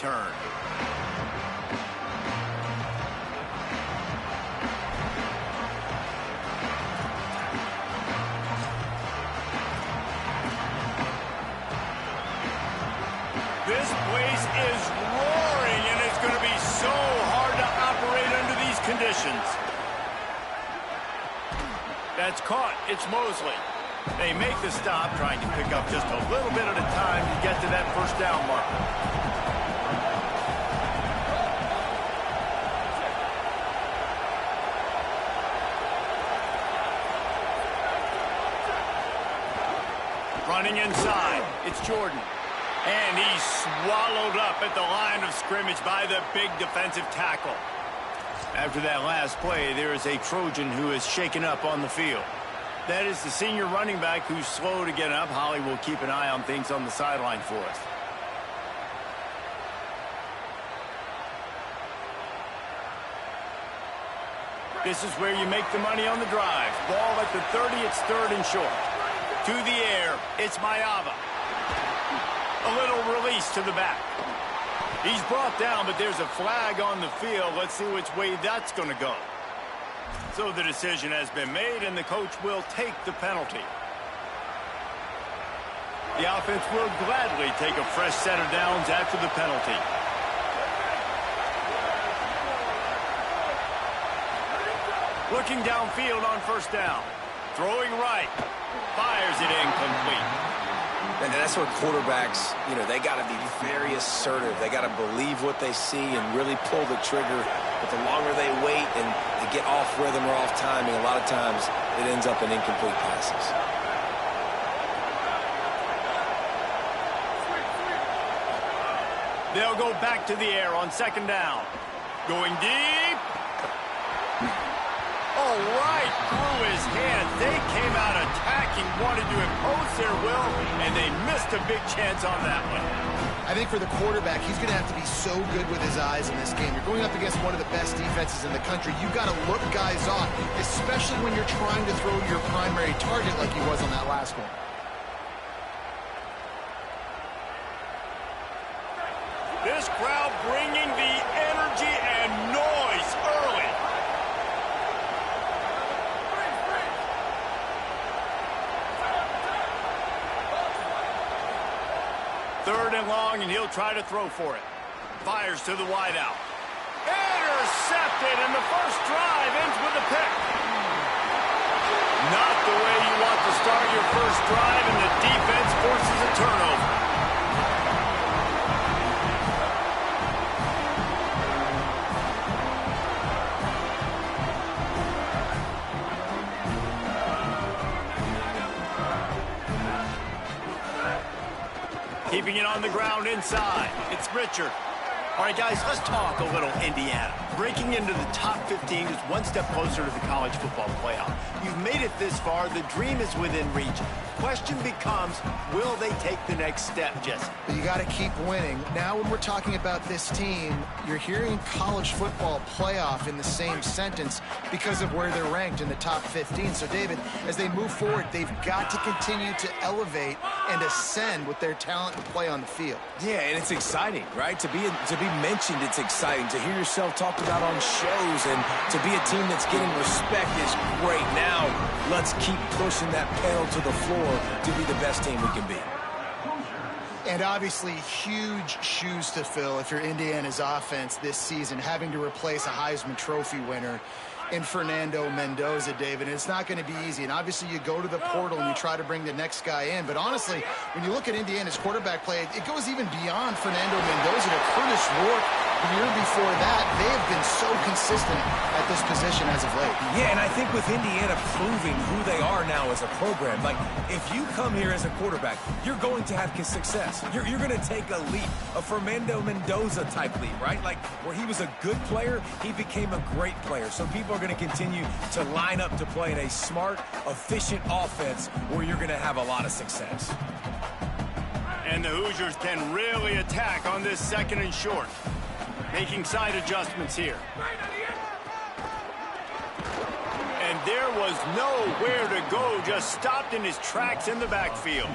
return. This place is roaring, and it's going to be so hard to operate under these conditions. That's caught. It's Mosley. They make the stop, trying to pick up just a little bit at a time to get to that first down marker. Running inside, it's Jordan. And he's swallowed up at the line of scrimmage by the big defensive tackle. After that last play, there is a Trojan who is shaken up on the field. That is the senior running back who's slow to get up. Holly will keep an eye on things on the sideline for us. This is where you make the money on the drive. Ball at the 30, it's third and short. To the air, it's Mayava. A little release to the back. He's brought down, but there's a flag on the field. Let's see which way that's going to go. So the decision has been made, and the coach will take the penalty. The offense will gladly take a fresh set of downs after the penalty. Looking downfield on first down. Throwing right. Fires it incomplete. And that's what quarterbacks, they got to be very assertive. They got to believe what they see and really pull the trigger. But the longer they wait and they get off rhythm or off timing, a lot of times it ends up in incomplete passes. They'll go back to the air on second down. Going deep. Oh, right through his hands. They came out attacking, wanted to impose their will, and they missed a big chance on that one. I think for the quarterback, he's going to have to be so good with his eyes in this game. You're going up against one of the best defenses in the country. You've got to look guys off, especially when you're trying to throw your primary target like he was on that last one. This crowd bringing the energy and noise early. Third and long, and he'll try to throw for it. Fires to the wideout. Intercepted, and the first drive ends with a pick. Not the way you want to start your first drive, and the defense forces a turnover. Keeping it on the ground inside. It's Richard. All right, guys, let's talk a little Indiana. Breaking into the top 15 is one step closer to the college football playoff. You've made it this far. The dream is within reach. Question becomes, will they take the next step, Jesse? You got to keep winning. Now when we're talking about this team, you're hearing college football playoff in the same sentence because of where they're ranked in the top 15. So, David, as they move forward, they've got to continue to elevate and ascend with their talent and play on the field. Yeah, and it's exciting, right? To be mentioned, it's exciting. To hear yourself talked about on shows and to be a team that's getting respect is great. Now, let's keep pushing that pedal to the floor to be the best team we can be. And obviously, huge shoes to fill if you're Indiana's offense this season, having to replace a Heisman Trophy winner in Fernando Mendoza, David. And it's not going to be easy. And obviously, you go to the portal and you try to bring the next guy in. But honestly, when you look at Indiana's quarterback play, it goes even beyond Fernando Mendoza to Curtis Rourke. The year before that, they have been so consistent at this position as of late. Yeah, and I think with Indiana proving who they are now as a program, like if you come here as a quarterback, you're going to have success. You're going to take a leap, a Fernando Mendoza type leap, right? Like where he was a good player, he became a great player. So people are going to continue to line up to play in a smart, efficient offense where you're going to have a lot of success. And the Hoosiers can really attack on this second and short. Making side adjustments here. And there was nowhere to go, just stopped in his tracks in the backfield.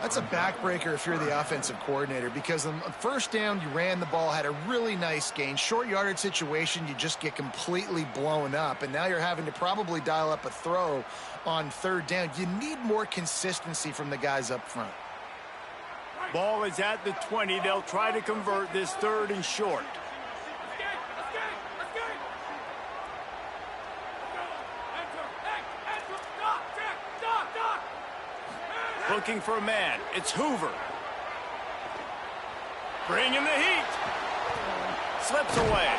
That's a backbreaker if you're the offensive coordinator, because on first down, you ran the ball, had a really nice gain. Short yardage situation, you just get completely blown up, and now you're having to probably dial up a throw on third down. You need more consistency from the guys up front. Ball is at the 20. They'll try to convert this 3rd and short. Looking for a man. It's Hoover. Bringing the heat. Slips away.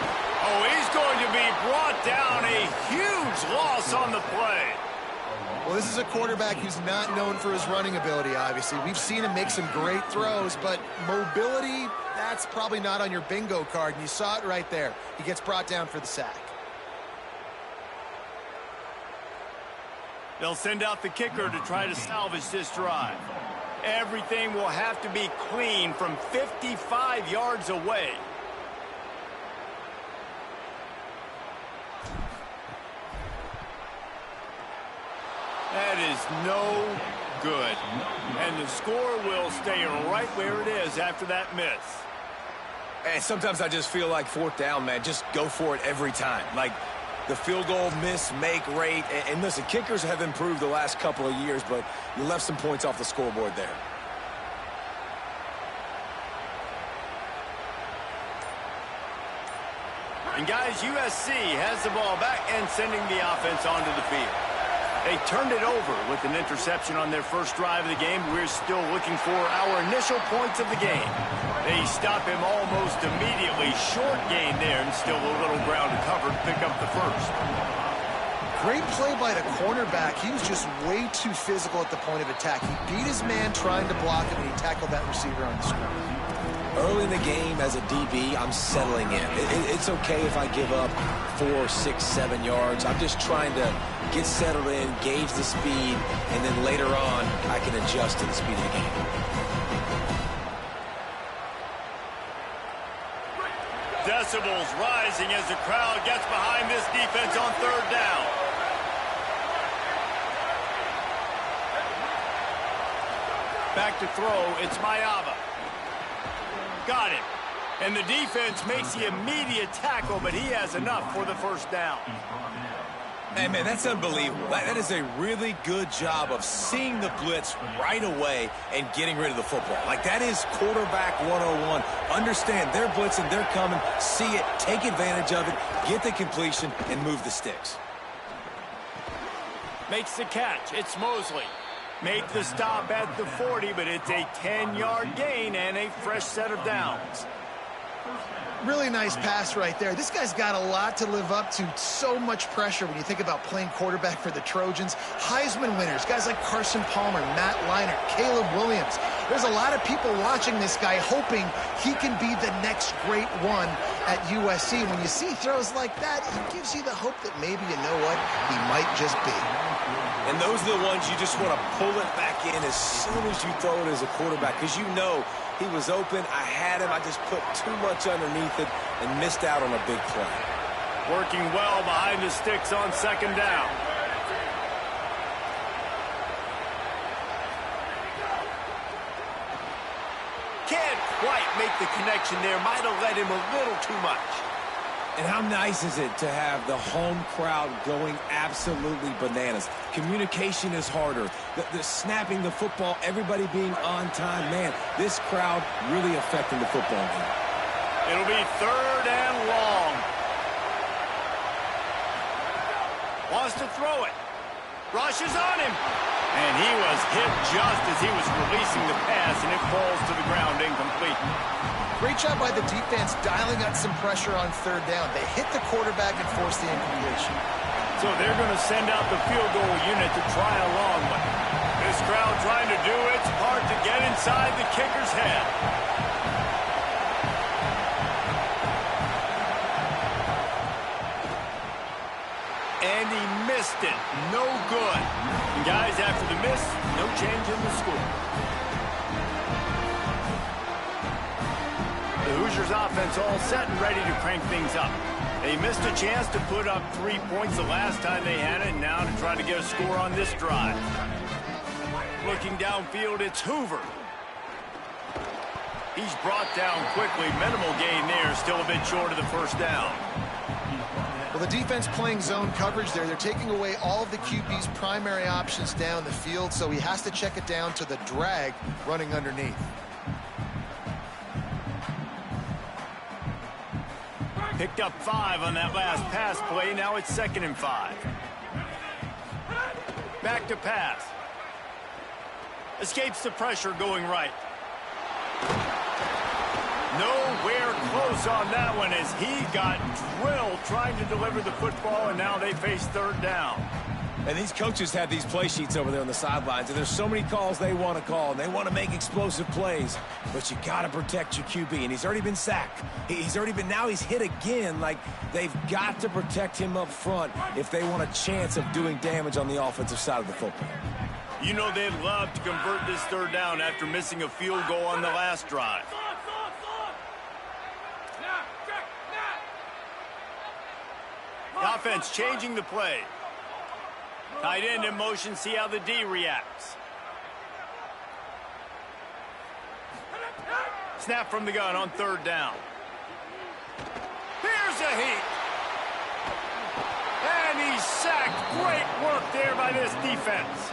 Oh, he's going to be brought down. A huge loss on the play. Well, this is a quarterback who's not known for his running ability, obviously. We've seen him make some great throws, but mobility, that's probably not on your bingo card, and you saw it right there. He gets brought down for the sack. They'll send out the kicker to try to salvage this drive. Everything will have to be clean from 55 yards away. That is no good. And the score will stay right where it is after that miss. And sometimes I just feel like 4th down, man, just go for it every time. Like, the field goal miss-make rate. And listen, kickers have improved the last couple of years, but you left some points off the scoreboard there. And guys, USC has the ball back and sending the offense onto the field. They turned it over with an interception on their first drive of the game. We're still looking for our initial points of the game. They stop him almost immediately. Short gain there, and still a little ground to cover to pick up the first. Great play by the cornerback. He was just way too physical at the point of attack. He beat his man trying to block him, and he tackled that receiver on the screen. Early in the game, as a DB, I'm settling in. It's okay if I give up 4, 6, 7 yards. I'm just trying to get settled in, gauge the speed, and then later on, I can adjust to the speed of the game. Decibels rising as the crowd gets behind this defense on 3rd down. Back to throw, it's Ncaa. Got him. And the defense makes the immediate tackle, but he has enough for the first down. Hey, man, that's unbelievable. That is a really good job of seeing the blitz right away and getting rid of the football. Like, that is quarterback 101. Understand they're blitzing, they're coming, see it, take advantage of it, get the completion, and move the sticks. Makes the catch. It's Mosley. Make the stop at the 40, but it's a 10-yard gain and a fresh set of downs. Really nice pass right there. This guy's got a lot to live up to. So much pressure when you think about playing quarterback for the Trojans. Heisman winners, guys like Carson Palmer, Matt Leinart, Caleb Williams. There's a lot of people watching this guy hoping he can be the next great one at USC. When you see throws like that, it gives you the hope that maybe, you know what, he might just be. And those are the ones you just want to pull it back in as soon as you throw it as a quarterback, because you know he was open, I had him, I just put too much underneath it and missed out on a big play. Working well behind the sticks on 2nd down. Can't quite make the connection there. Might have led him a little too much. And how nice is it to have the home crowd going absolutely bananas? Communication is harder. The snapping the football, everybody being on time. Man, this crowd really affecting the football game. It'll be 3rd and long. Wants to throw it. Rushes on him. And he was hit just as he was releasing the pass, and it falls to the ground incomplete. Great job by the defense dialing up some pressure on 3rd down. They hit the quarterback and forced the incompletion. So they're going to send out the field goal unit to try a long one. This crowd trying to do its part to get inside the kicker's head. And he missed it. No good. And guys, after the miss, no change in the score. The Hoosiers offense all set and ready to crank things up. They missed a chance to put up 3 points the last time they had it, and now to try to get a score on this drive. Looking downfield, it's Hoover. He's brought down quickly. Minimal gain there. Still a bit short of the first down. Well, the defense playing zone coverage there. They're taking away all of the QB's primary options down the field, so he has to check it down to the drag running underneath. Picked up 5 on that last pass play. Now it's 2nd and 5. Back to pass. Escapes the pressure going right. Nowhere close on that one as he got drilled trying to deliver the football, and now they face 3rd down. And these coaches have these play sheets over there on the sidelines, and there's so many calls they want to call, and they want to make explosive plays. But you got to protect your QB, and he's already been sacked. Now he's hit again. Like, they've got to protect him up front if they want a chance of doing damage on the offensive side of the football. You know they'd love to convert this 3rd down after missing a field goal on the last drive. The offense changing the play. Tight end in motion, see how the D reacts. Snap from the gun on 3rd down. Here's a heat. And he's sacked. Great work there by this defense.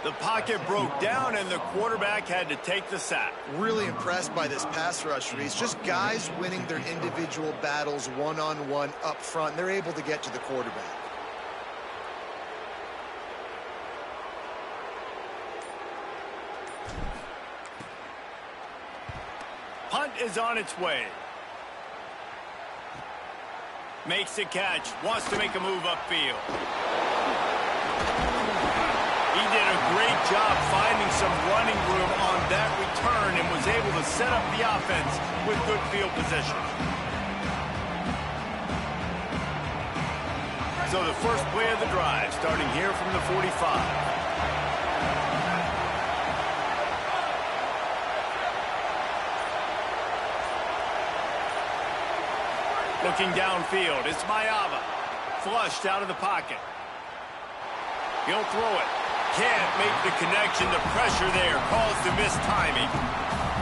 The pocket broke down, and the quarterback had to take the sack. Really impressed by this pass rush, Reese. Just guys winning their individual battles one-on-one up front. They're able to get to the quarterback. Punt is on its way. Makes a catch. Wants to make a move upfield. He did a great job finding some running room on that return and was able to set up the offense with good field position. So the first play of the drive starting here from the 45. Looking downfield, it's Ncaa. Flushed out of the pocket. He'll throw it. Can't make the connection. The pressure there caused the missed timing.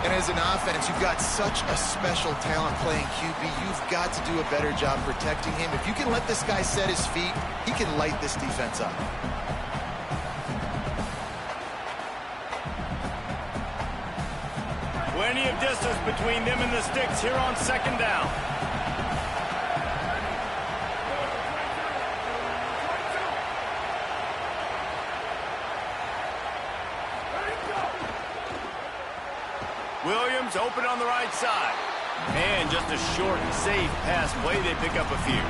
And as an offense, you've got such a special talent playing QB. You've got to do a better job protecting him. If you can let this guy set his feet, he can light this defense up. Plenty of distance between them and the sticks here on 2nd down. Williams open on the right side. And just a short and safe pass play. They pick up a few.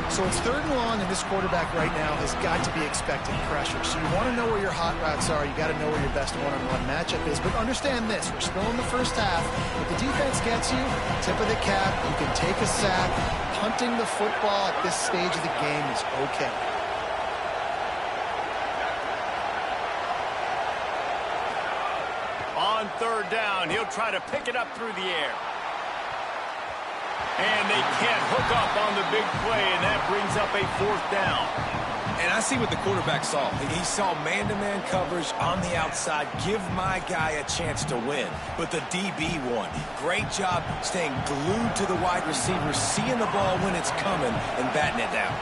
So it's 3rd and long, and this quarterback right now has got to be expecting pressure. So you want to know where your hot routes are. You got to know where your best one-on-one matchup is. But understand this, we're still in the first half. If the defense gets you, tip of the cap, you can take a sack. Punting the football at this stage of the game is okay. On 3rd down, he'll try to pick it up through the air. And they can't hook up on the big play, and that brings up a 4th down. And I see what the quarterback saw. He saw man-to-man coverage on the outside. Give my guy a chance to win. But the DB won. Great job staying glued to the wide receiver, seeing the ball when it's coming, and batting it down.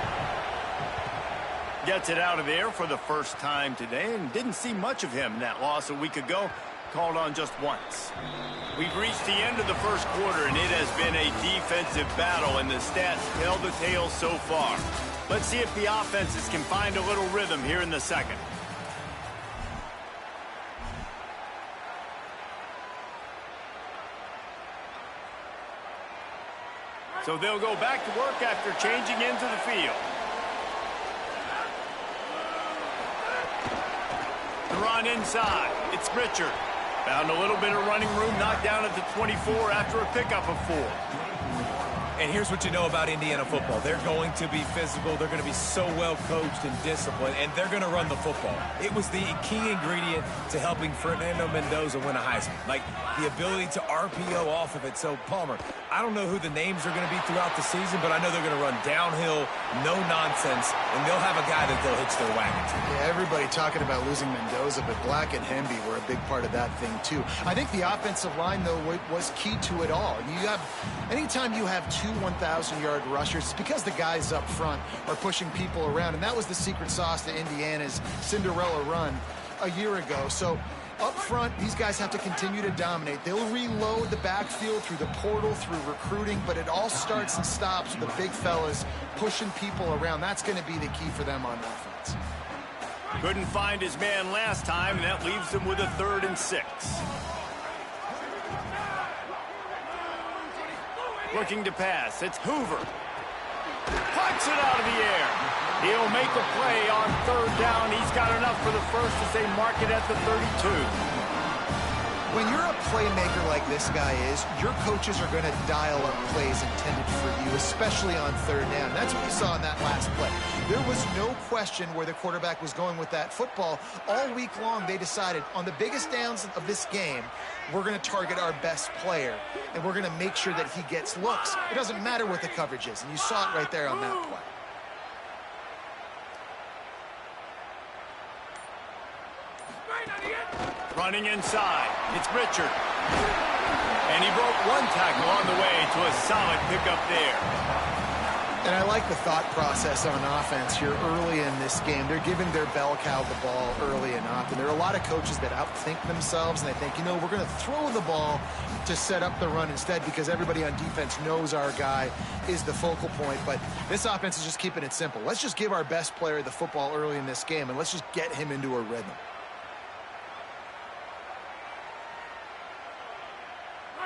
Gets it out of there for the first time today, and didn't see much of him in that loss a week ago. Called on just once. We've reached the end of the first quarter, and it has been a defensive battle, and the stats tell the tale so far. Let's see if the offenses can find a little rhythm here in the 2nd. So they'll go back to work after changing into the field. The run inside. It's Richard. Found a little bit of running room, knocked down at the 24 after a pickup of 4. And here's what you know about Indiana football. They're going to be physical. They're going to be so well coached and disciplined, and they're going to run the football. It was the key ingredient to helping Fernando Mendoza win a Heisman, like the ability to RPO off of it. So, Palmer, I don't know who the names are going to be throughout the season, but I know they're going to run downhill, no nonsense, and they'll have a guy that they'll hitch their wagon to. Yeah, everybody talking about losing Mendoza, but Black and Hemby were a big part of that thing, too. I think the offensive line, though, was key to it all. Anytime you have two 1,000-yard rushers, it's because the guys up front are pushing people around, and that was the secret sauce to Indiana's Cinderella run a year ago. So up front, these guys have to continue to dominate. They'll reload the backfield through the portal, through recruiting, but it all starts and stops with the big fellas pushing people around. That's going to be the key for them on offense. Couldn't find his man last time, and that leaves him with a 3rd and 6. Looking to pass. It's Hoover. Puts it out of the air. He'll make a play on 3rd down. He's got enough for the first as they mark it at the 32. When you're a playmaker like this guy is, your coaches are going to dial up plays intended for you, especially on 3rd down. That's what we saw in that last play. There was no question where the quarterback was going with that football. All week long, they decided on the biggest downs of this game, we're going to target our best player, and we're going to make sure that he gets looks. It doesn't matter what the coverage is, and you saw it right there on that play. Running inside, it's Richard. And he broke one tackle on the way to a solid pickup there. And I like the thought process on offense here early in this game. They're giving their bell cow the ball early and often. There are a lot of coaches that outthink themselves, and they think, we're going to throw the ball to set up the run instead because everybody on defense knows our guy is the focal point. But this offense is just keeping it simple. Let's just give our best player the football early in this game, and let's just get him into a rhythm.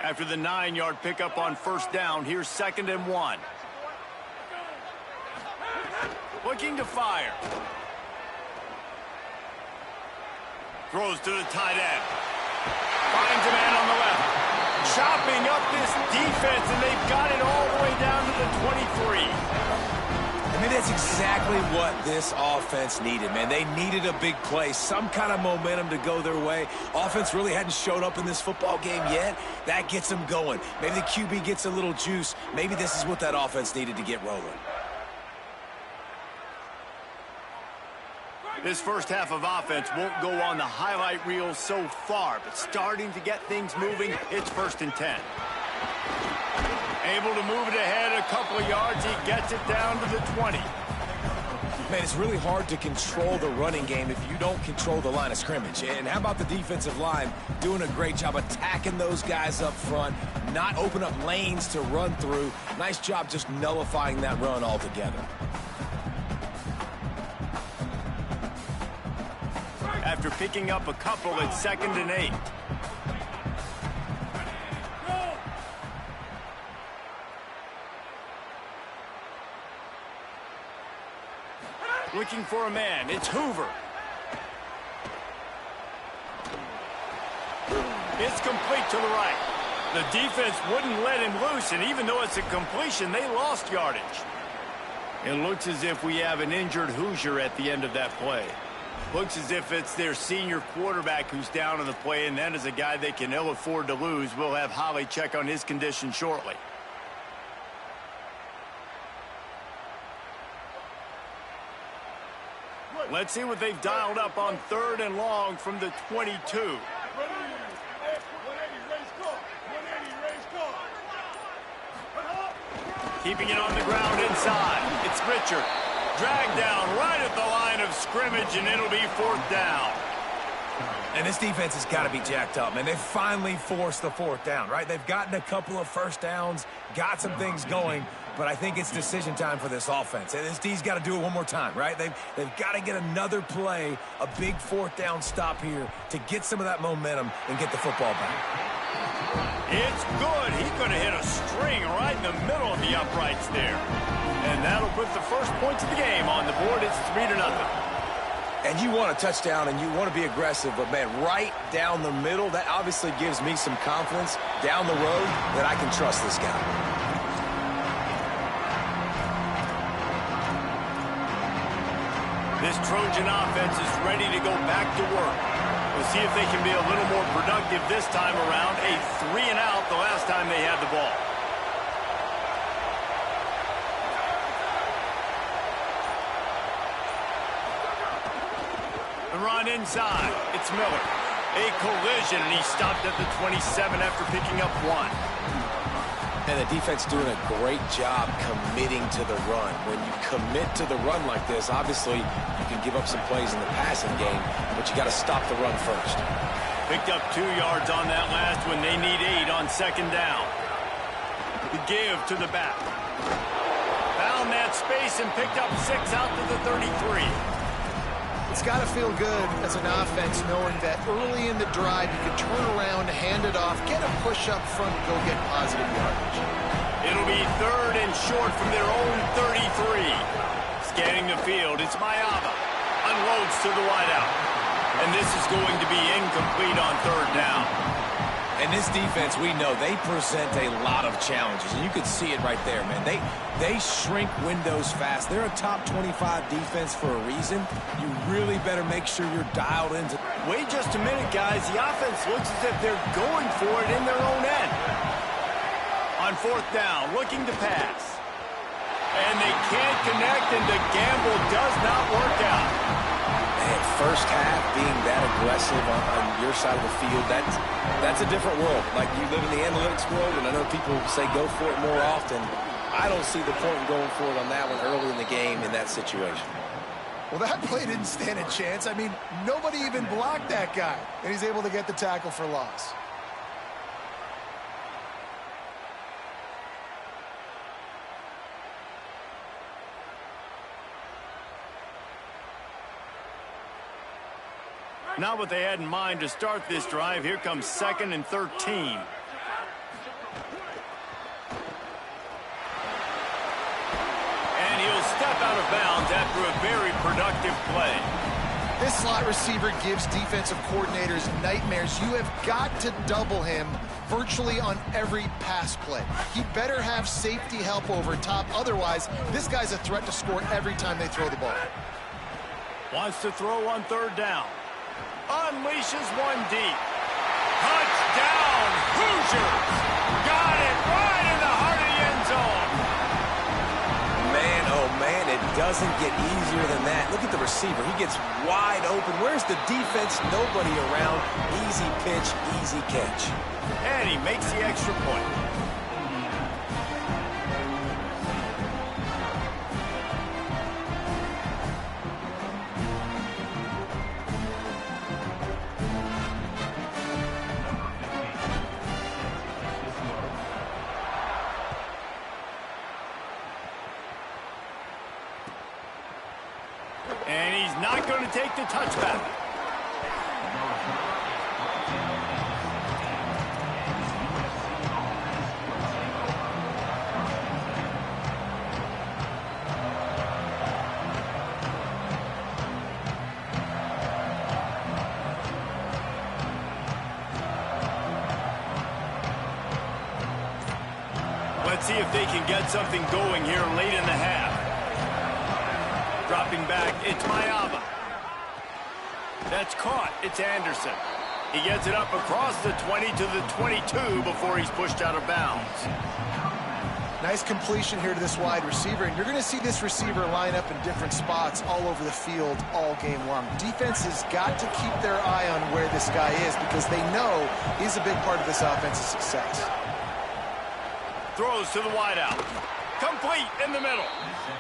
After the 9-yard pickup on 1st down, here's 2nd and 1. Looking to fire. Throws to the tight end. Finds a man on the left. Chopping up this defense, and they've got it all the way down to the 23. I mean, that's exactly what this offense needed, man. They needed a big play, some kind of momentum to go their way. Offense really hadn't showed up in this football game yet. That gets them going. Maybe the QB gets a little juice. Maybe this is what that offense needed to get rolling. This first half of offense won't go on the highlight reel so far, but starting to get things moving, it's 1st and 10. Able to move it ahead a couple of yards. He gets it down to the 20. Man, it's really hard to control the running game if you don't control the line of scrimmage. And how about the defensive line doing a great job attacking those guys up front, not open up lanes to run through. Nice job just nullifying that run altogether. After picking up a couple, it's 2nd and 8. Looking for a man. It's Hoover. It's complete to the right. The defense wouldn't let him loose, and even though it's a completion, they lost yardage. It looks as if we have an injured Hoosier at the end of that play. Looks as if it's their senior quarterback who's down on the play, and that is a guy they can ill afford to lose. We'll have Holly check on his condition shortly. Let's see what they've dialed up on 3rd and long from the 22. Keeping it on the ground inside. It's Richard. Dragged down right at the line of scrimmage, and it'll be 4th down. And this defense has got to be jacked up, man. They've finally forced the 4th down, right? They've gotten a couple of first downs, got some things going, but I think it's decision time for this offense. And this D's got to do it one more time, right? They've got to get another play, a big 4th down stop here to get some of that momentum and get the football back. It's good. He could have hit a string right in the middle of the uprights there. And that'll put the first points of the game on the board. It's 3-0. And you want a touchdown and you want to be aggressive, but, man, right down the middle, that obviously gives me some confidence down the road that I can trust this guy. This Trojan offense is ready to go back to work. We'll see if they can be a little more productive this time around. A 3-and-out the last time they had the ball. The run inside. It's Miller. A collision, and he stopped at the 27 after picking up 1. And the defense doing a great job committing to the run. When you commit to the run like this, obviously you can give up some plays in the passing game, but you got to stop the run first. Picked up 2 yards on that last one. They need 8 on 2nd down. The give to the back. Found that space and picked up 6 out to the 33. It's got to feel good as an offense knowing that early in the drive you can turn around, hand it off, get a push up front, and go get positive yardage. It'll be 3rd and short from their own 33. Scanning the field, it's Ncaa. Unloads to the wideout. And this is going to be incomplete on 3rd down. And this defense, we know, they present a lot of challenges. And you can see it right there, man. They shrink windows fast. They're a top 25 defense for a reason. You really better make sure you're dialed into. Wait just a minute, guys. The offense looks as if they're going for it in their own end. On 4th down, looking to pass. And they can't connect, and the gamble does not work out. Man, first half being that aggressive on your side of the field, that's a different world. Like, you live in the analytics world, and I know people say go for it more often. I don't see the point in going for it on that one early in the game in that situation. Well, that play didn't stand a chance. I mean, nobody even blocked that guy, and he's able to get the tackle for loss. Not what they had in mind to start this drive. Here comes 2nd and 13. And he'll step out of bounds after a very productive play. This slot receiver gives defensive coordinators nightmares. You have got to double him virtually on every pass play. He better have safety help over top. Otherwise, this guy's a threat to score every time they throw the ball. Wants to throw on 3rd down. Unleashes one deep. Touchdown, Hoosiers! Got it right in the heart of the end zone. Man, oh man, it doesn't get easier than that. Look at the receiver. He gets wide open. Where's the defense? Nobody around. Easy pitch, easy catch. And he makes the extra point. And he's not going to take the touchback. Let's see if they can get something going here late in the half. Dropping back, it's Ncaa. That's caught. It's Anderson. He gets it up across the 20 to the 22 before he's pushed out of bounds. Nice completion here to this wide receiver, and you're going to see this receiver line up in different spots all over the field all game long. Defense has got to keep their eye on where this guy is because they know he's a big part of this offense's success. Throws to the wideout. Complete in the middle.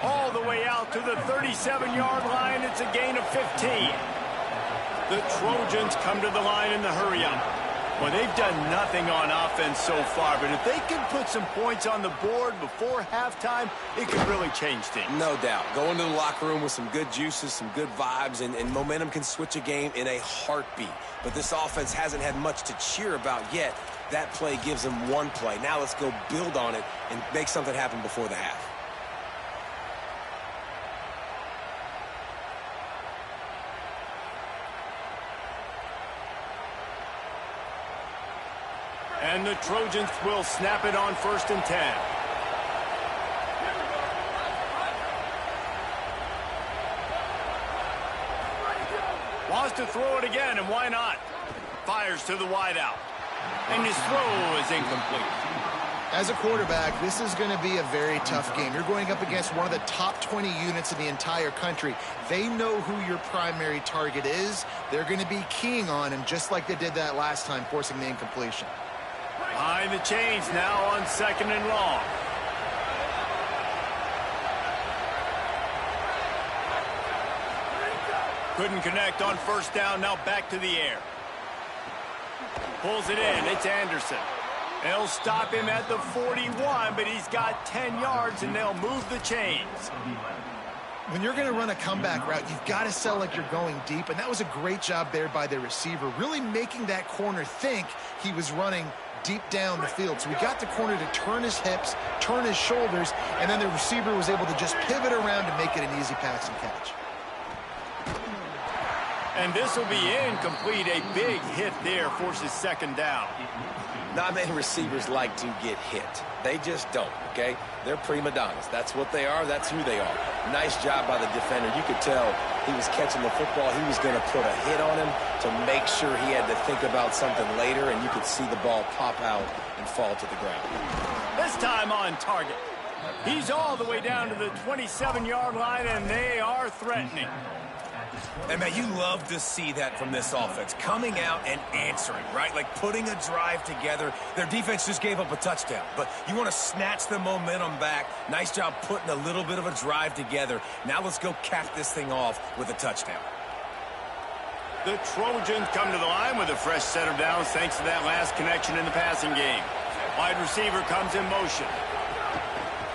All the way out to the 37-yard line. It's a gain of 15. The Trojans come to the line in the hurry-up. Well, they've done nothing on offense so far, but if they can put some points on the board before halftime, it could really change things. No doubt. Go into the locker room with some good juices, some good vibes, and momentum can switch a game in a heartbeat. But this offense hasn't had much to cheer about yet. That play gives them one play. Now let's go build on it and make something happen before the half. And the Trojans will snap it on 1st and 10. Wants to throw it again, and why not? Fires to the wideout. And his throw is incomplete. As a quarterback, this is going to be a very tough game. You're going up against one of the top 20 units in the entire country. They know who your primary target is. They're going to be keying on him just like they did that last time, forcing the incompletion. Behind the chains now on 2nd and long. Couldn't connect on 1st down, now back to the air. Pulls it in, it's Anderson. They'll stop him at the 41, but he's got 10 yards, and they'll move the chains. When you're going to run a comeback route, you've got to sell like you're going deep, and that was a great job there by the receiver, really making that corner think he was running deep down the field. So we got the corner to turn his hips, turn his shoulders, and then the receiver was able to just pivot around and make it an easy pass and catch. And this will be incomplete. A big hit there forces 2nd down. Not many receivers like to get hit. They just don't, okay? They're prima donnas. That's what they are. That's who they are. Nice job by the defender. You could tell he was catching the football. He was going to put a hit on him to make sure he had to think about something later, and you could see the ball pop out and fall to the ground. This time on target. He's all the way down to the 27-yard line, and they are threatening. And, man, you love to see that from this offense. Coming out and answering, right? Like putting a drive together. Their defense just gave up a touchdown. But you want to snatch the momentum back. Nice job putting a little bit of a drive together. Now let's go cap this thing off with a touchdown. The Trojans come to the line with a fresh set of downs thanks to that last connection in the passing game. Wide receiver comes in motion.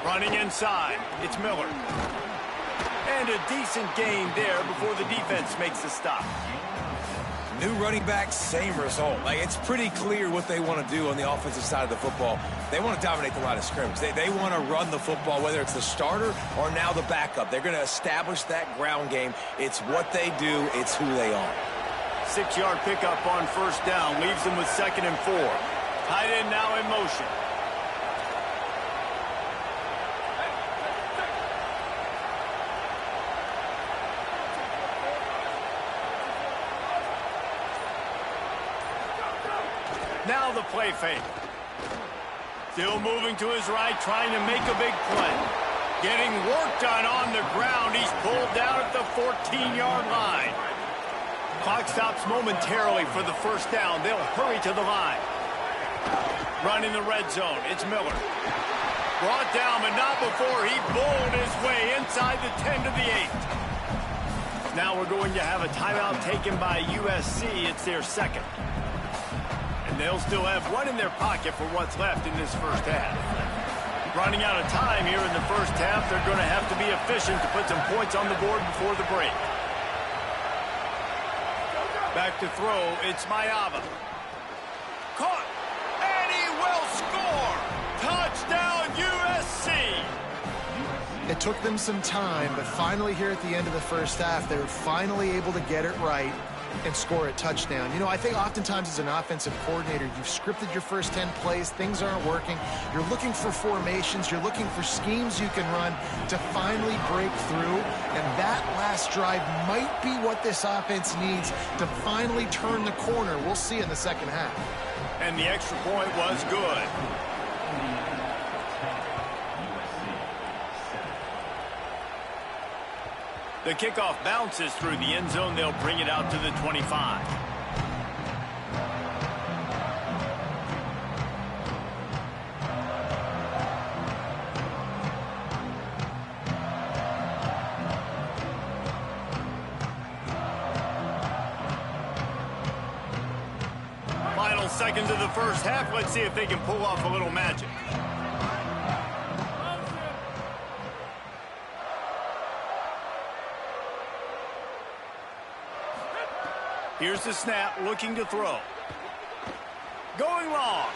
Running inside. It's Miller. And a decent gain there before the defense makes the stop. New running back, same result. Like, it's pretty clear what they want to do on the offensive side of the football. They want to dominate the line of scrimmage. They want to run the football, whether it's the starter or now the backup. They're going to establish that ground game. It's what they do. It's who they are. 6-yard pickup on 1st down. Leaves them with 2nd and 4. Tight end now in motion. Now the play fake. Still moving to his right, trying to make a big play. Getting work done on the ground. He's pulled down at the 14-yard line. Clock stops momentarily for the 1st down. They'll hurry to the line. Run in the red zone. It's Miller. Brought down, but not before he bowled his way inside the 10 to the 8. Now we're going to have a timeout taken by USC. It's their 2nd. They'll still have one in their pocket for what's left in this 1st half. Running out of time here in the 1st half, they're going to have to be efficient to put some points on the board before the break. Back to throw, it's Ncaa. Caught, and he will score! Touchdown USC! It took them some time, but finally here at the end of the 1st half, they were finally able to get it right and score a touchdown. You know, I think oftentimes as an offensive coordinator, you've scripted your first 10 plays, things aren't working, you're looking for formations, you're looking for schemes you can run to finally break through, and that last drive might be what this offense needs to finally turn the corner. We'll see in the 2nd half. And the extra point was good. The kickoff bounces through the end zone. They'll bring it out to the 25. Final seconds of the 1st half. Let's see if they can pull off a little magic. Here's the snap, looking to throw. Going long.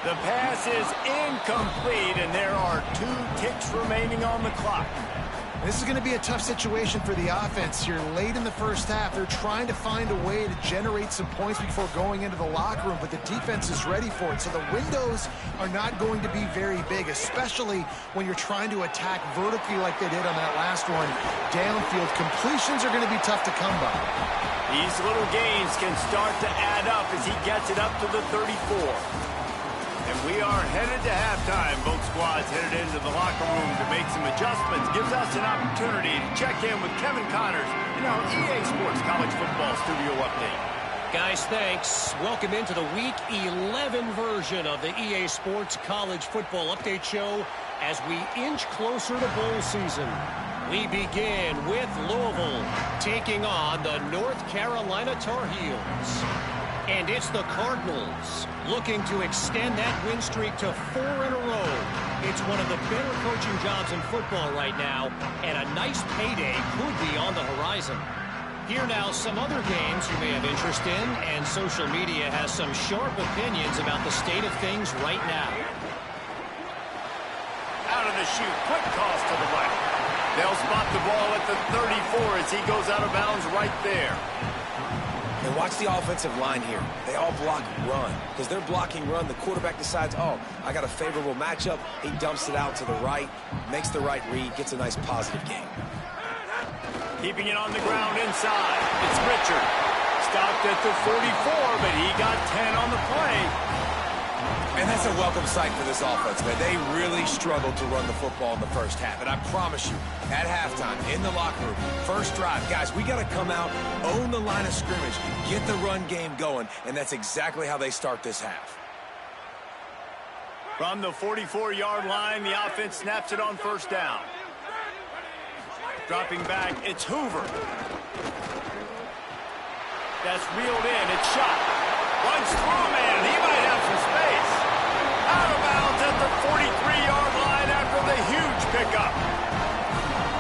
The pass is incomplete, and there are 2 ticks remaining on the clock. This is going to be a tough situation for the offense here late in the first half. They're trying to find a way to generate some points before going into the locker room, but the defense is ready for it. So the windows are not going to be very big, especially when you're trying to attack vertically like they did on that last one. Downfield completions are going to be tough to come by. These little gains can start to add up as he gets it up to the 34. And we are headed to halftime. Both squads headed into the locker room to make some adjustments. Gives us an opportunity to check in with Kevin Connors in our EA Sports College Football Studio Update. Guys, thanks. Welcome into the Week 11 version of the EA Sports College Football Update Show as we inch closer to bowl season. We begin with Louisville taking on the North Carolina Tar Heels. And it's the Cardinals looking to extend that win streak to 4 in a row. It's one of the better coaching jobs in football right now, and a nice payday could be on the horizon. Here now, some other games you may have interest in, and social media has some sharp opinions about the state of things right now. Out of the chute, quick toss to the right. They'll spot the ball at the 34 as he goes out of bounds right there. And watch the offensive line here. They all block run. Because they're blocking run, the quarterback decides, oh, I got a favorable matchup. He dumps it out to the right, makes the right read, gets a nice positive gain. Keeping it on the ground inside. It's Richard. Stopped at the 44, but he got 10 on the play. And that's a welcome sight for this offense, man. They really struggled to run the football in the first half. And I promise you, at halftime, in the locker room, first drive, guys, we got to come out, own the line of scrimmage, get the run game going, and that's exactly how they start this half. From the 44-yard line, the offense snaps it on first down. Dropping back, it's Hoover. That's reeled in, it's shot. Runs through, man, he might have some space. Out of bounds at the 43-yard line after the huge pickup.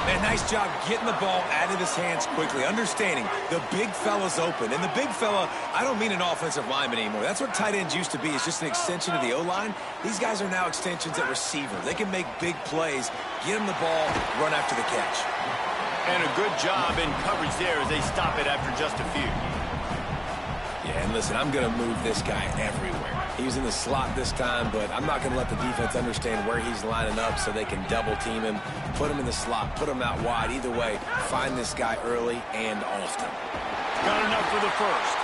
Man, nice job getting the ball out of his hands quickly, understanding the big fella's open. And the big fella, I don't mean an offensive lineman anymore. That's what tight ends used to be. It's just an extension of the O-line. These guys are now extensions at receiver. They can make big plays, get him the ball, run after the catch. And a good job in coverage there as they stop it after just a few. Yeah, and listen, I'm going to move this guy everywhere. He's in the slot this time, but I'm not going to let the defense understand where he's lining up so they can double team him, put him in the slot, put him out wide. Either way, find this guy early and often. Got enough for the first.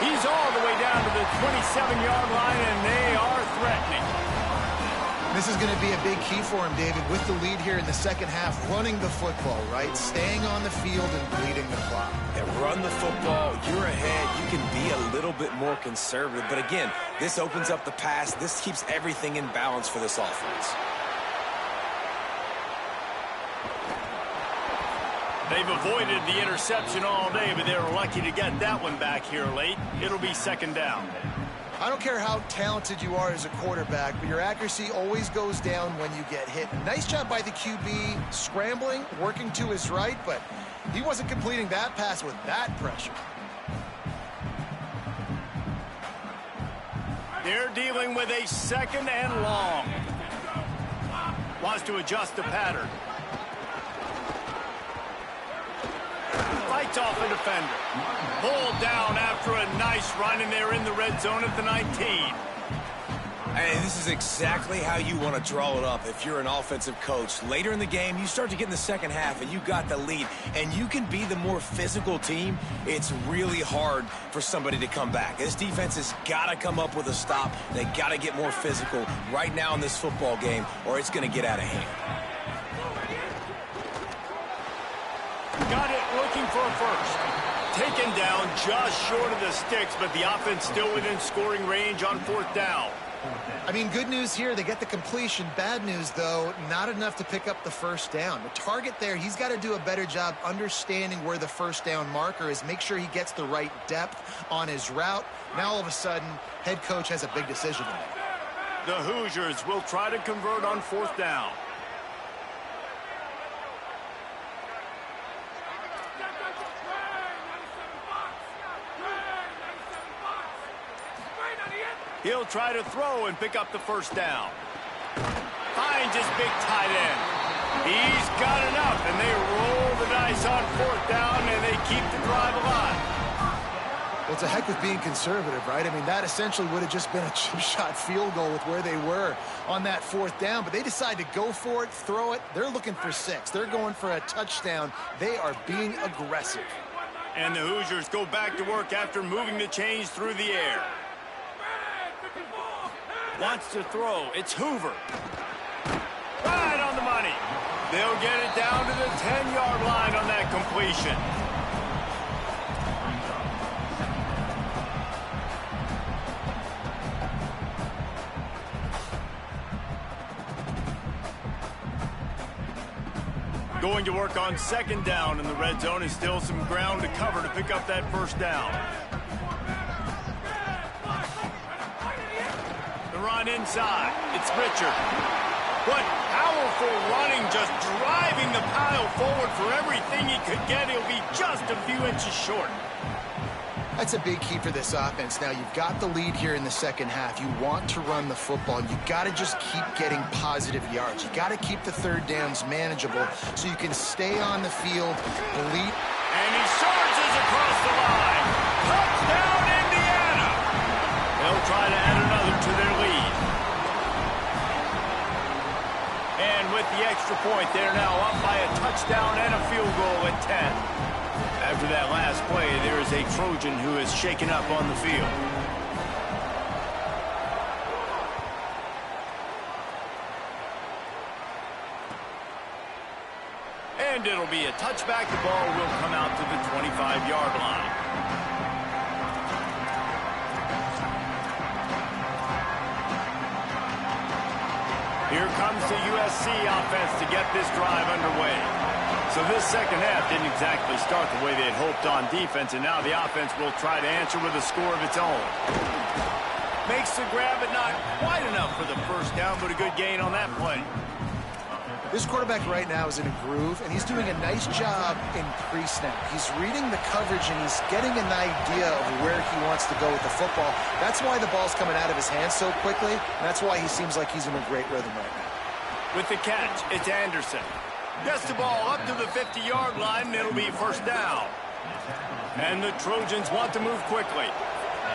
He's all the way down to the 27-yard line, and they are threatening. This is going to be a big key for him, David, with the lead here in the second half, running the football, right? Staying on the field and bleeding the clock. And run the football, you're ahead, you can be a little bit more conservative. But again, this opens up the pass. This keeps everything in balance for this offense. They've avoided the interception all day, but they're lucky to get that one back here late. It'll be second down. I don't care how talented you are as a quarterback, but your accuracy always goes down when you get hit. Nice job by the QB scrambling, working to his right, but he wasn't completing that pass with that pressure. They're dealing with a second and long. Wants to adjust the pattern. Fights off a defender. Pulled down after a nice run, and they're in the red zone at the 19. And this is exactly how you want to draw it up if you're an offensive coach. Later in the game, you start to get in the second half, and you got the lead, and you can be the more physical team. It's really hard for somebody to come back. This defense has got to come up with a stop. They got to get more physical right now in this football game, or it's going to get out of hand. Got it, looking for a first. Taken down just short of the sticks, but the offense still within scoring range on fourth down. I mean, good news here, they get the completion. Bad news, though, not enough to pick up the first down. The target there, he's got to do a better job understanding where the first down marker is, make sure he gets the right depth on his route. Now, all of a sudden, head coach has a big decision to make. The Hoosiers will try to convert on fourth down. He'll try to throw and pick up the first down. Finds his big tight end. He's got enough, and they roll the dice on 4th down, and they keep the drive alive. Well, it's a heck of being conservative, right? I mean, that essentially would have just been a chip shot field goal with where they were on that 4th down, but they decide to go for it, throw it. They're looking for 6. They're going for a touchdown. They are being aggressive. And the Hoosiers go back to work after moving the chains through the air. Wants to throw. It's Hoover. Right on the money. They'll get it down to the 10-yard line on that completion. Going to work on 2nd down in the red zone, and still some ground to cover to pick up that 1st down. The run inside. It's Richard. What powerful running, just driving the pile forward for everything he could get. He'll be just a few inches short. That's a big key for this offense. Now, you've got the lead here in the 2nd half. You want to run the football. You've got to just keep getting positive yards. You've got to keep the 3rd downs manageable so you can stay on the field, elite. And he charges across the line. Touchdown, Indiana! They'll try to add another to their lead. And with the extra point, they're now up by a touchdown and a field goal at 10. After that last play, there is a Trojan who is shaken up on the field. And it'll be a touchback. The ball will come out to the 25-yard line. Here comes the USC offense to get this drive underway. So this 2nd half didn't exactly start the way they had hoped on defense, and now the offense will try to answer with a score of its own. Makes the grab, but not quite enough for the 1st down, but a good gain on that play. This quarterback right now is in a groove, and he's doing a nice job in pre-snap. He's reading the coverage, and he's getting an idea of where he wants to go with the football. That's why the ball's coming out of his hands so quickly, and that's why he seems like he's in a great rhythm right now. With the catch, it's Anderson. Gets the ball up to the 50-yard line, and it'll be 1st down. And the Trojans want to move quickly.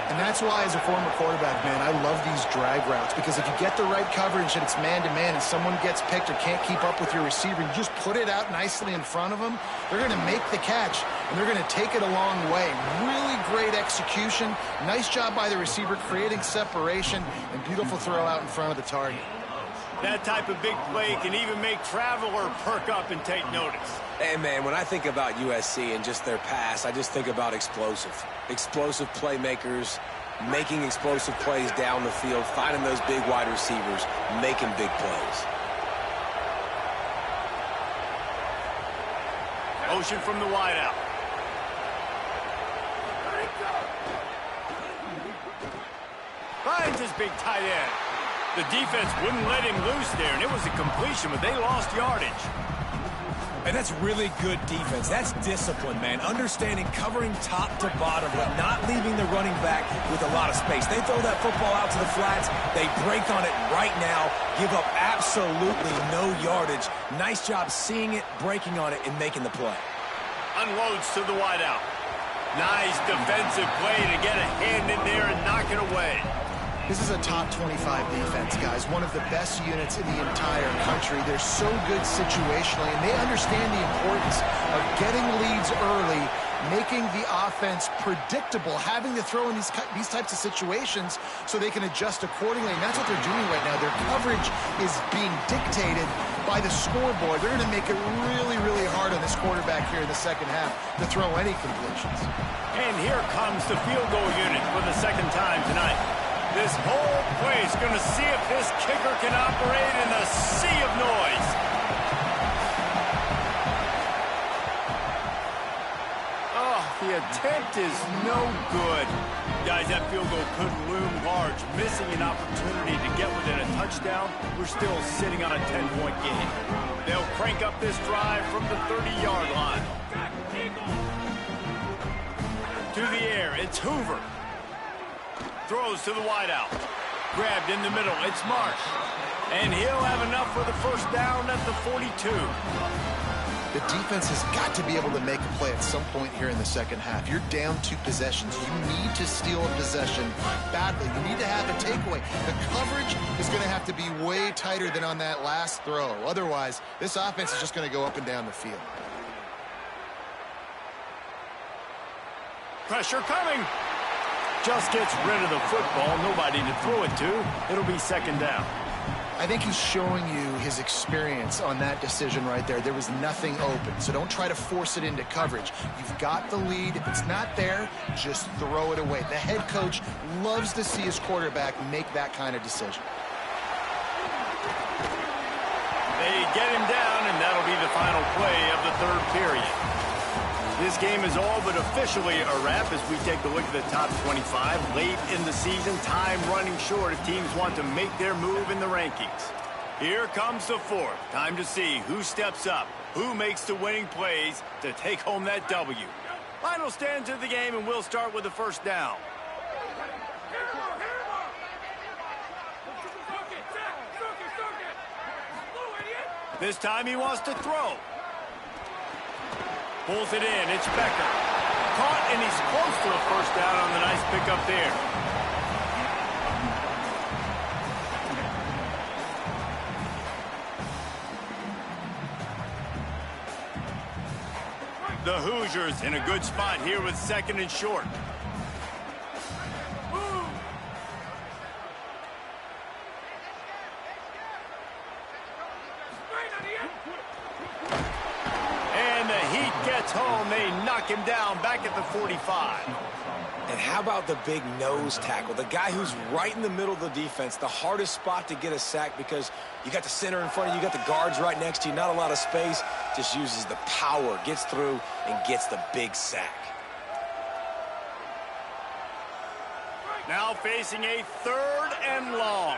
And that's why, as a former quarterback, man, I love these drag routes, because if you get the right coverage and it's man-to-man and someone gets picked or can't keep up with your receiver, you just put it out nicely in front of them, they're going to make the catch, and they're going to take it a long way. Really great execution. Nice job by the receiver creating separation, and beautiful throw out in front of the target. That type of big play can even make Traveler perk up and take notice. Hey, man, when I think about USC and just their pass, I just think about explosive. Explosive playmakers, making explosive plays down the field, finding those big wide receivers, making big plays. Motion from the wideout. Finds his big tight end. The defense wouldn't let him loose there, and it was a completion, but they lost yardage. And that's really good defense. That's discipline, man. Understanding covering top to bottom, but not leaving the running back with a lot of space. They throw that football out to the flats. They break on it right now, give up absolutely no yardage. Nice job seeing it, breaking on it, and making the play. Unloads to the wideout. Nice defensive play to get a hand in there and knock it away. This is a top 25 defense, guys. One of the best units in the entire country. They're so good situationally, and they understand the importance of getting leads early, making the offense predictable, having to throw in these types of situations so they can adjust accordingly. And that's what they're doing right now. Their coverage is being dictated by the scoreboard. They're going to make it really, really hard on this quarterback here in the 2nd half to throw any completions. And here comes the field goal unit for the 2nd time tonight. This whole place going to see if this kicker can operate in a sea of noise. Oh, the attempt is no good. Guys, that field goal could loom large. Missing an opportunity to get within a touchdown. We're still sitting on a 10-point game. They'll crank up this drive from the 30-yard line. To the air, it's Hoover. Throws to the wideout. Grabbed in the middle. It's Marsh. And he'll have enough for the first down at the 42. The defense has got to be able to make a play at some point here in the second half. You're down 2 possessions. You need to steal a possession badly. You need to have a takeaway. The coverage is going to have to be way tighter than on that last throw. Otherwise, this offense is just going to go up and down the field. Pressure coming. Just gets rid of the football. Nobody to throw it to. It'll be second down. I think he's showing you his experience on that decision right there. There was nothing open, so don't try to force it into coverage. You've got the lead. If it's not there, just throw it away. The head coach loves to see his quarterback make that kind of decision. They get him down, and that'll be the final play of the third period. This game is all but officially a wrap as we take a look at the top 25. Late in the season, time running short if teams want to make their move in the rankings. Here comes the fourth. Time to see who steps up, who makes the winning plays to take home that W. Final stands of the game, and we'll start with the first down. This time he wants to throw. Pulls it in. It's Becker. Caught, and he's close to a first down on the nice pickup there. The Hoosiers in a good spot here with second and short. Home, they knock him down back at the 45. And how about the big nose tackle? The guy who's right in the middle of the defense, the hardest spot to get a sack because you got the center in front of you, you got the guards right next to you, not a lot of space, just uses the power, gets through, and gets the big sack. Now facing a third and long.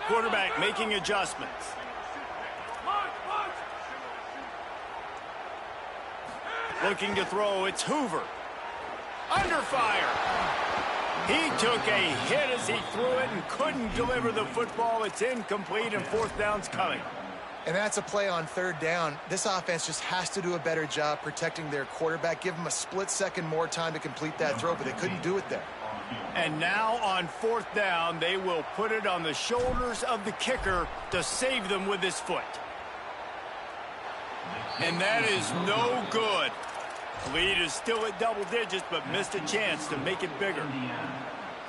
Quarterback making adjustments. Looking to throw, it's Hoover. Under fire. He took a hit as he threw it and couldn't deliver the football. It's incomplete, and fourth down's coming. And that's a play on third down. This offense just has to do a better job protecting their quarterback. Give them a split second more time to complete that throw, but they couldn't do it there. And now on fourth down, they will put it on the shoulders of the kicker to save them with his foot. And that is no good. The lead is still at double digits, but missed a chance to make it bigger.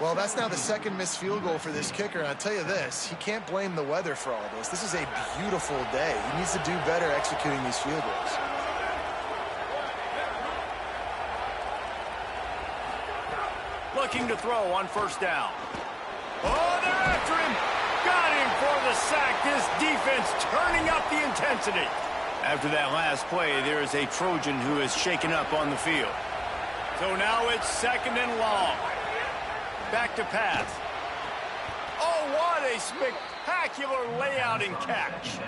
Well, that's now the second missed field goal for this kicker, and I'll tell you this, he can't blame the weather for all this. This is a beautiful day. He needs to do better executing these field goals. Looking to throw on first down. Oh, they're after him. Got him for the sack. This defense turning up the intensity. After that last play, there is a Trojan who is shaken up on the field. So now it's second and long. Back to pass. Oh, what a spectacular layout and catch.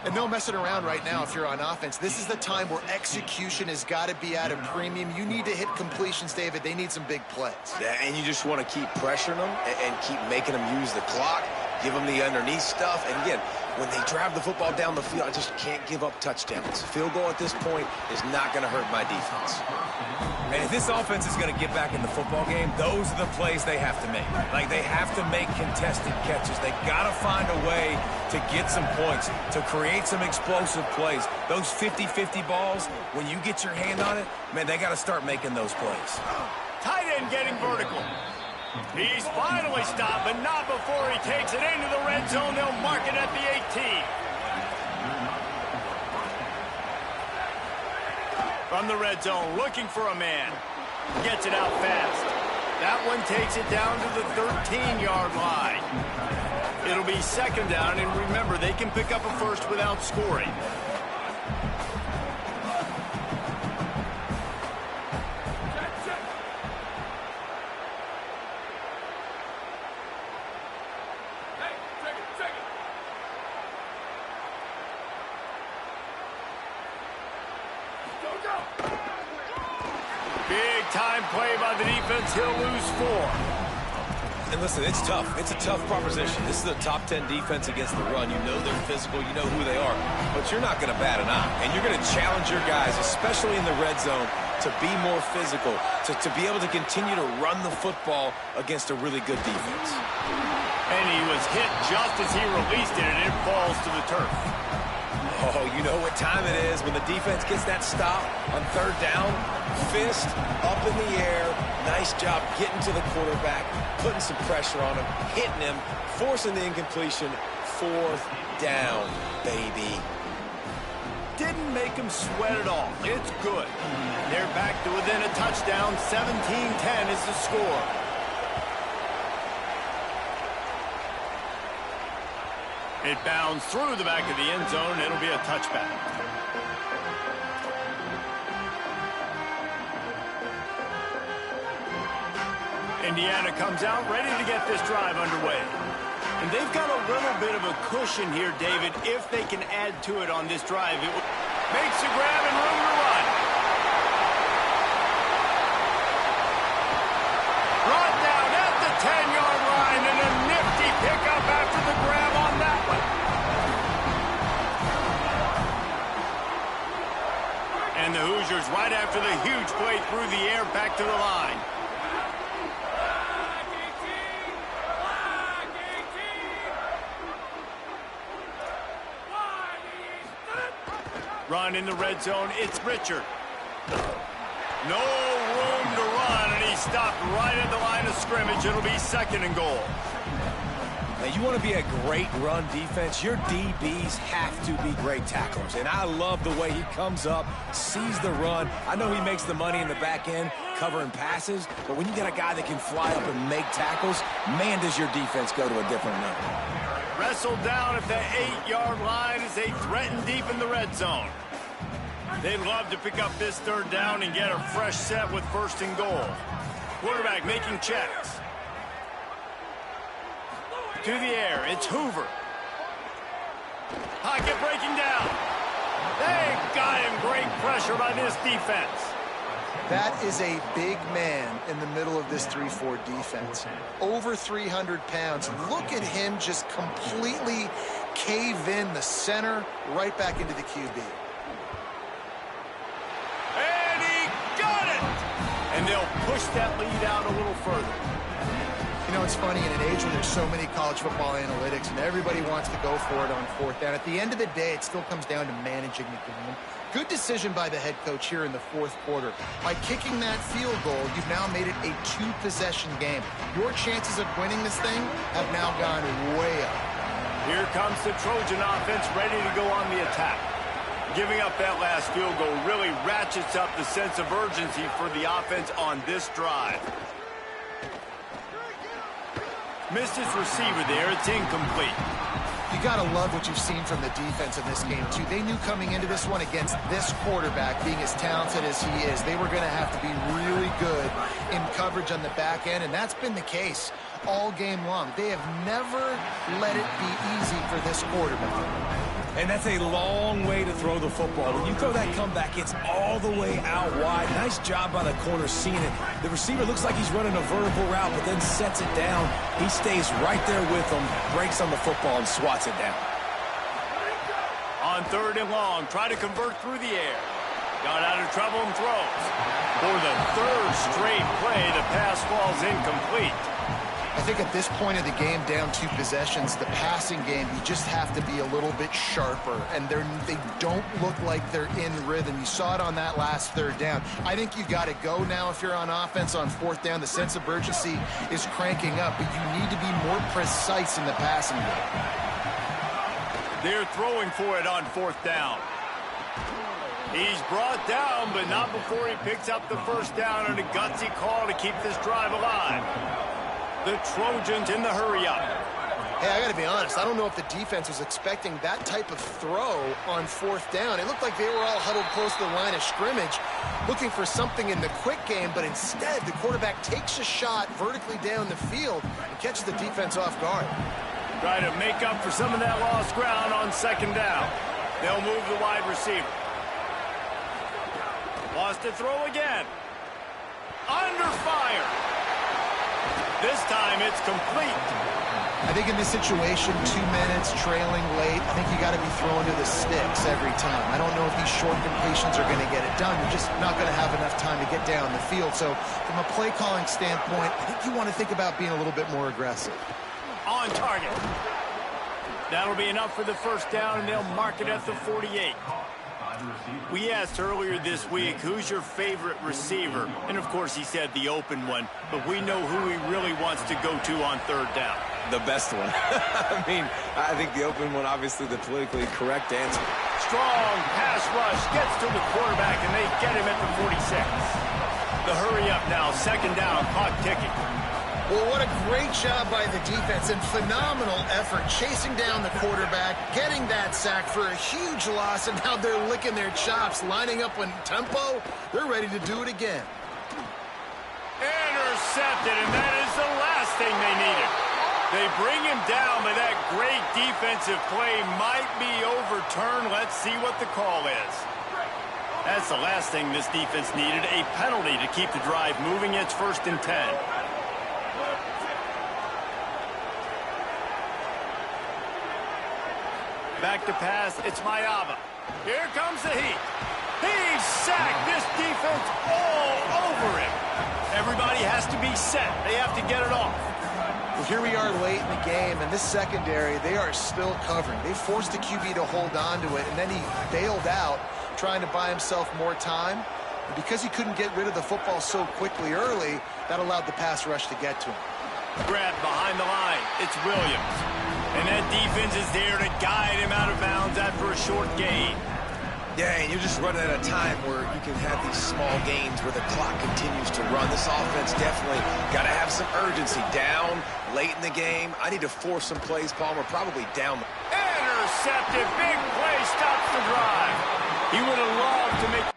And no messing around right now if you're on offense. This is the time where execution has got to be at a premium. You need to hit completions, David. They need some big plays. Yeah, and you just want to keep pressuring them and keep making them use the clock, give them the underneath stuff. And again, when they drive the football down the field, I just can't give up touchdowns. Field goal at this point is not going to hurt my defense. And if this offense is going to get back in the football game, those are the plays they have to make. Like, they have to make contested catches. They got to find a way to get some points, to create some explosive plays. Those 50-50 balls, when you get your hand on it, man, they got to start making those plays. Tight end getting vertical. He's finally stopped, but not before he takes it into the red zone. They'll mark it at the 18. From the red zone, looking for a man. Gets it out fast. That one takes it down to the 13-yard line. It'll be second down, and remember, they can pick up a first without scoring. Big time play by the defense. He'll lose 4. And listen, it's tough. It's a tough proposition. This is a top 10 defense against the run. You know they're physical. You know who they are. But you're not going to bat an eye. And you're going to challenge your guys, especially in the red zone, to be more physical, to be able to continue to run the football against a really good defense. And he was hit just as he released it, and it falls to the turf. Oh, you know what time it is when the defense gets that stop on third down. Fist up in the air. Nice job getting to the quarterback, putting some pressure on him, hitting him, forcing the incompletion. Fourth down, baby. Didn't make him sweat at all. It's good. They're back to within a touchdown. 17-10 is the score. It bounds through the back of the end zone. It'll be a touchback. Indiana comes out ready to get this drive underway. And they've got a little bit of a cushion here, David, if they can add to it on this drive. It makes a grab and room to run. Brought down at the 10-yard line, and a nifty pickup after the grab on that one. And the Hoosiers right after the huge play through the air back to the line. Run in the red zone. It's Richard. No room to run, and he stopped right at the line of scrimmage. It'll be second and goal. Now, you want to be a great run defense, your DBs have to be great tacklers. And I love the way he comes up, sees the run. I know he makes the money in the back end covering passes, but when you got a guy that can fly up and make tackles, man, does your defense go to a different level. Wrestled down at the 8-yard line as they threaten deep in the red zone. They'd love to pick up this third down and get a fresh set with first and goal. Quarterback making checks. To the air, it's Hoover. Pocket breaking down. They got him. Great pressure by this defense. That is a big man in the middle of this 3-4 defense. Over 300 pounds. Look at him just completely cave in the center, right back into the QB. And he got it! And they'll push that lead out a little further. You know, it's funny, in an age where there's so many college football analytics and everybody wants to go for it on fourth down, at the end of the day, it still comes down to managing the game. Good decision by the head coach here in the fourth quarter. By kicking that field goal, you've now made it a two-possession game. Your chances of winning this thing have now gone way up. Here comes the Trojan offense ready to go on the attack. Giving up that last field goal really ratchets up the sense of urgency for the offense on this drive. Missed his receiver there. It's incomplete. You got to love what you've seen from the defense in this game, too. They knew coming into this one against this quarterback, being as talented as he is, they were going to have to be really good in coverage on the back end, and that's been the case all game long. They have never let it be easy for this quarterback. And that's a long way to throw the football. When you throw that comeback, it's all the way out wide. Nice job by the corner seeing it. The receiver looks like he's running a vertical route, but then sets it down. He stays right there with him, breaks on the football, and swats it down. On third and long, try to convert through the air. Got out of trouble and throws. For the third straight play, the pass falls incomplete. I think at this point of the game, down 2 possessions, the passing game, you just have to be a little bit sharper, and they don't look like they're in rhythm. You saw it on that last third down. I think you got to go now if you're on offense on fourth down. The sense of urgency is cranking up, but you need to be more precise in the passing game. They're throwing for it on fourth down. He's brought down, but not before he picks up the first down on a gutsy call to keep this drive alive. The Trojans in the hurry-up. Hey, I got to be honest. I don't know if the defense was expecting that type of throw on fourth down. It looked like they were all huddled close to the line of scrimmage, looking for something in the quick game, but instead the quarterback takes a shot vertically down the field and catches the defense off guard. Try to make up for some of that lost ground on second down. They'll move the wide receiver. Lost to throw again. Under fire. This time it's complete. I think in this situation, 2 minutes, trailing late, I think you got to be throwing to the sticks every time. I don't know if these short completions are going to get it done. You're just not going to have enough time to get down the field. So from a play calling standpoint, I think you want to think about being a little bit more aggressive. On target. That'll be enough for the first down, and they'll mark it at the 48. We asked earlier this week, who's your favorite receiver? And, of course, he said the open one, but we know who he really wants to go to on third down. The best one. I mean, I think the open one, obviously the politically correct answer. Strong pass rush gets to the quarterback, and they get him at the 46. The hurry up now, second down, clock ticking. Well, what a great job by the defense and phenomenal effort chasing down the quarterback, getting that sack for a huge loss, and now they're licking their chops, lining up on tempo. They're ready to do it again. Intercepted, and that is the last thing they needed. They bring him down, but that great defensive play might be overturned. Let's see what the call is. That's the last thing this defense needed, a penalty to keep the drive moving. It's 1st and 10. Back to pass, it's Ncaa. Here comes the heat. He's sacked. This defense all over him. Everybody has to be set. They have to get it off. Well, here we are late in the game, and this secondary, they are still covering. They forced the QB to hold on to it, and then he bailed out, trying to buy himself more time. And because he couldn't get rid of the football so quickly early, that allowed the pass rush to get to him. Grab behind the line. It's Williams. And that defense is there to guide him out of bounds after a short gain. Yeah, and you're just running at a time where you can have these small gains where the clock continues to run. This offense definitely got to have some urgency. Down late in the game. I need to force some plays, Palmer, probably down. Intercepted. Big play stops the drive. He would have loved to make...